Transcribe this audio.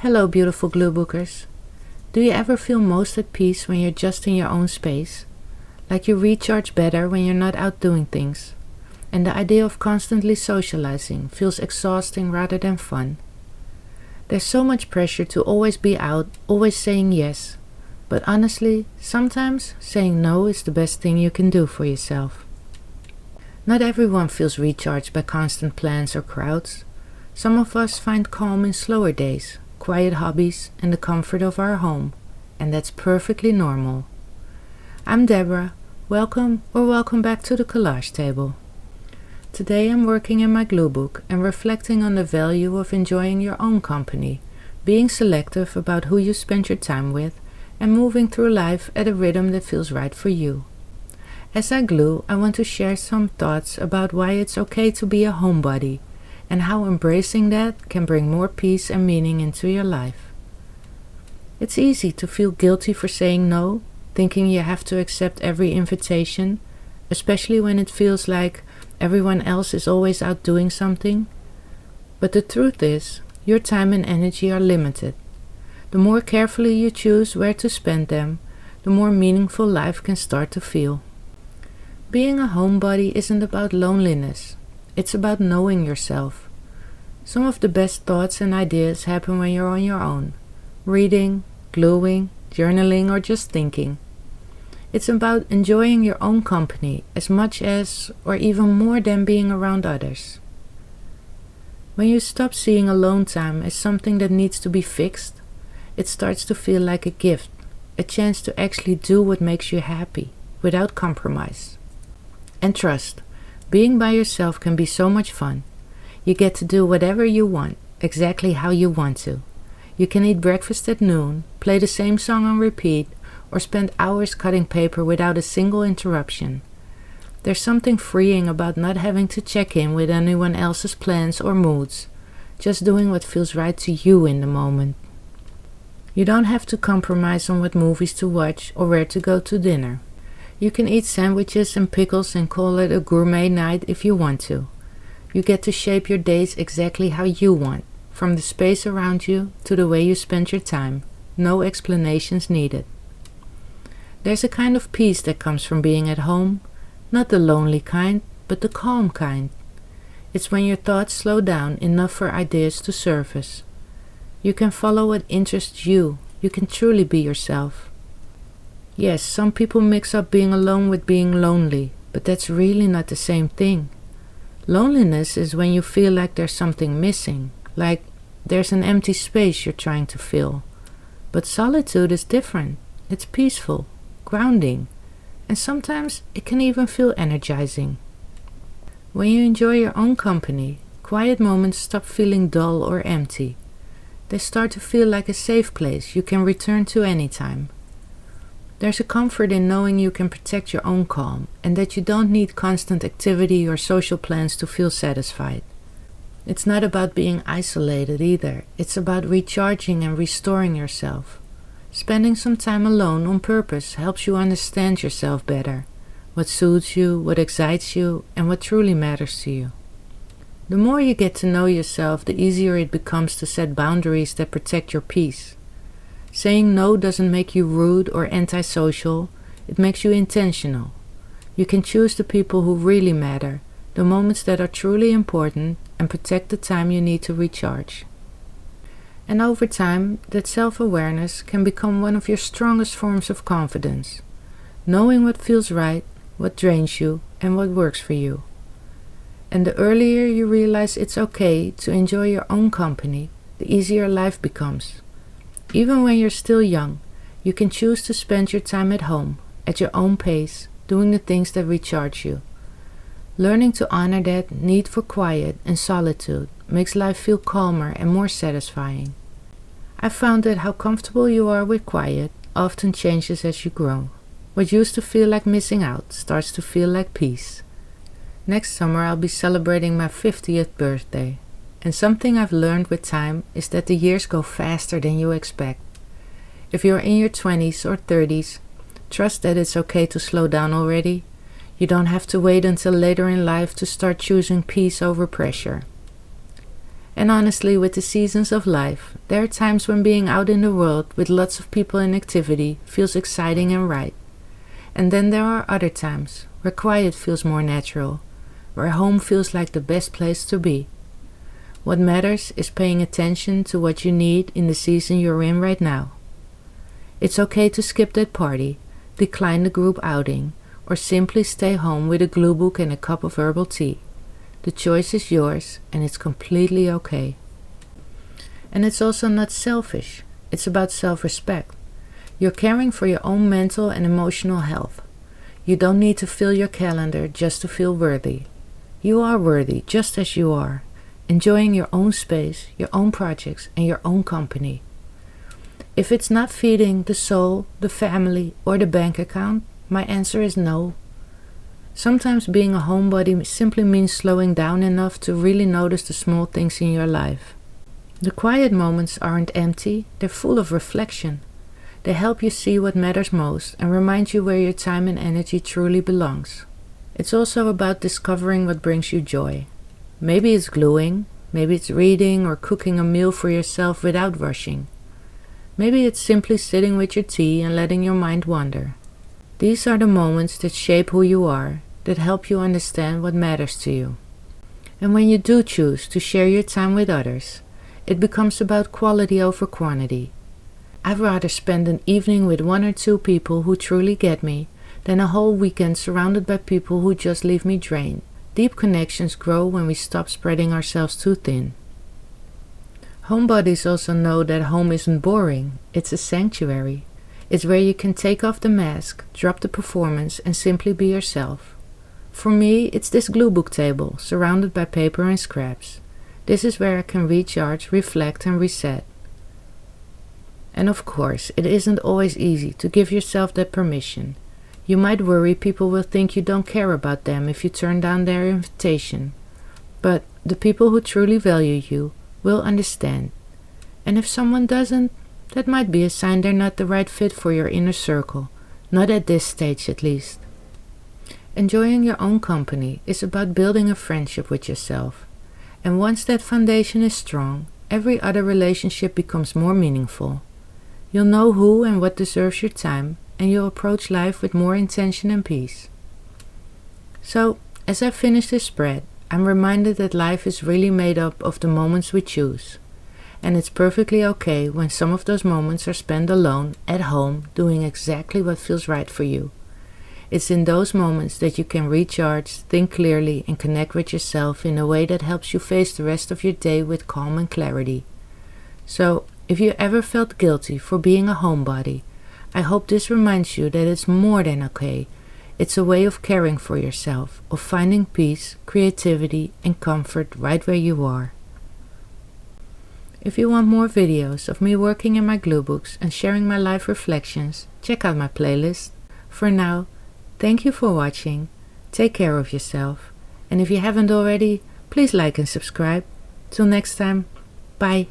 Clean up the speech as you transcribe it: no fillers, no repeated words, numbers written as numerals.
Hello, beautiful Gluebookers. Do you ever feel most at peace when you're just in your own space? Like you recharge better when you're not out doing things, and the idea of constantly socializing feels exhausting rather than fun. There's so much pressure to always be out, always saying yes, but honestly, sometimes saying no is the best thing you can do for yourself. Not everyone feels recharged by constant plans or crowds. Some of us find calm in slower days, quiet hobbies, and the comfort of our home, and that's perfectly normal. I'm Deborah. Welcome back to the Collage table. Today I'm working in my Gluebook and reflecting on the value of enjoying your own company, being selective about who you spend your time with, and moving through life at a rhythm that feels right for you. As I glue, I want to share some thoughts about why it's okay to be a homebody, and how embracing that can bring more peace and meaning into your life. It's easy to feel guilty for saying no, thinking you have to accept every invitation, especially when it feels like everyone else is always out doing something. But the truth is, your time and energy are limited. The more carefully you choose where to spend them, the more meaningful life can start to feel. Being a homebody isn't about loneliness. It's about knowing yourself. Some of the best thoughts and ideas happen when you're on your own, reading, gluing, journaling, or just thinking. It's about enjoying your own company as much as, or even more than, being around others. When you stop seeing alone time as something that needs to be fixed, it starts to feel like a gift, a chance to actually do what makes you happy, without compromise. And trust, being by yourself can be so much fun. You get to do whatever you want, exactly how you want to. You can eat breakfast at noon, play the same song on repeat, or spend hours cutting paper without a single interruption. There's something freeing about not having to check in with anyone else's plans or moods, just doing what feels right to you in the moment. You don't have to compromise on what movies to watch or where to go to dinner. You can eat sandwiches and pickles and call it a gourmet night if you want to. You get to shape your days exactly how you want, from the space around you to the way you spend your time. No explanations needed. There's a kind of peace that comes from being at home, not the lonely kind, but the calm kind. It's when your thoughts slow down enough for ideas to surface. You can follow what interests you. You can truly be yourself. Yes, some people mix up being alone with being lonely, but that's really not the same thing. Loneliness is when you feel like there's something missing, like there's an empty space you're trying to fill. But solitude is different. It's peaceful, grounding, and sometimes it can even feel energizing. When you enjoy your own company, quiet moments stop feeling dull or empty. They start to feel like a safe place you can return to anytime. There's a comfort in knowing you can protect your own calm and that you don't need constant activity or social plans to feel satisfied. It's not about being isolated either. It's about recharging and restoring yourself. Spending some time alone on purpose helps you understand yourself better, what suits you, what excites you, and what truly matters to you. The more you get to know yourself, the easier it becomes to set boundaries that protect your peace. Saying no doesn't make you rude or antisocial, it makes you intentional. You can choose the people who really matter, the moments that are truly important, and protect the time you need to recharge. And over time, that self-awareness can become one of your strongest forms of confidence. Knowing what feels right, what drains you, and what works for you. And the earlier you realize it's okay to enjoy your own company, the easier life becomes. Even when you're still young, you can choose to spend your time at home, at your own pace, doing the things that recharge you. Learning to honor that need for quiet and solitude makes life feel calmer and more satisfying. I've found that how comfortable you are with quiet often changes as you grow. What used to feel like missing out starts to feel like peace. Next summer I'll be celebrating my 50th birthday. And something I've learned with time is that the years go faster than you expect. If you're in your 20s or 30s, trust that it's okay to slow down already. You don't have to wait until later in life to start choosing peace over pressure. And honestly, with the seasons of life, there are times when being out in the world with lots of people and activity feels exciting and right. And then there are other times where quiet feels more natural, where home feels like the best place to be. What matters is paying attention to what you need in the season you're in right now. It's okay to skip that party, decline the group outing, or simply stay home with a Gluebook and a cup of herbal tea. The choice is yours, and it's completely okay. And it's also not selfish. It's about self-respect. You're caring for your own mental and emotional health. You don't need to fill your calendar just to feel worthy. You are worthy just as you are, enjoying your own space, your own projects, and your own company. If it's not feeding the soul, the family, or the bank account, my answer is no. Sometimes being a homebody simply means slowing down enough to really notice the small things in your life. The quiet moments aren't empty, they're full of reflection. They help you see what matters most and remind you where your time and energy truly belongs. It's also about discovering what brings you joy. Maybe it's gluing, maybe it's reading or cooking a meal for yourself without rushing. Maybe it's simply sitting with your tea and letting your mind wander. These are the moments that shape who you are, that help you understand what matters to you. And when you do choose to share your time with others, it becomes about quality over quantity. I'd rather spend an evening with 1 or 2 people who truly get me than a whole weekend surrounded by people who just leave me drained. Deep connections grow when we stop spreading ourselves too thin. Homebodies also know that home isn't boring, it's a sanctuary. It's where you can take off the mask, drop the performance, and simply be yourself. For me, it's this Gluebook table, surrounded by paper and scraps. This is where I can recharge, reflect, and reset. And of course, it isn't always easy to give yourself that permission. You might worry people will think you don't care about them if you turn down their invitation. But the people who truly value you will understand. And if someone doesn't, that might be a sign they're not the right fit for your inner circle, not at this stage at least. Enjoying your own company is about building a friendship with yourself. And once that foundation is strong, every other relationship becomes more meaningful. You'll know who and what deserves your time, and you'll approach life with more intention and peace. So, as I finish this spread, I'm reminded that life is really made up of the moments we choose. And it's perfectly okay when some of those moments are spent alone, at home, doing exactly what feels right for you. It's in those moments that you can recharge, think clearly, and connect with yourself in a way that helps you face the rest of your day with calm and clarity. So, if you ever felt guilty for being a homebody, I hope this reminds you that it's more than okay. It's a way of caring for yourself, of finding peace, creativity, and comfort right where you are. If you want more videos of me working in my Gluebooks and sharing my life reflections, check out my playlist. For now, thank you for watching, take care of yourself, and if you haven't already, please like and subscribe. Till next time, bye.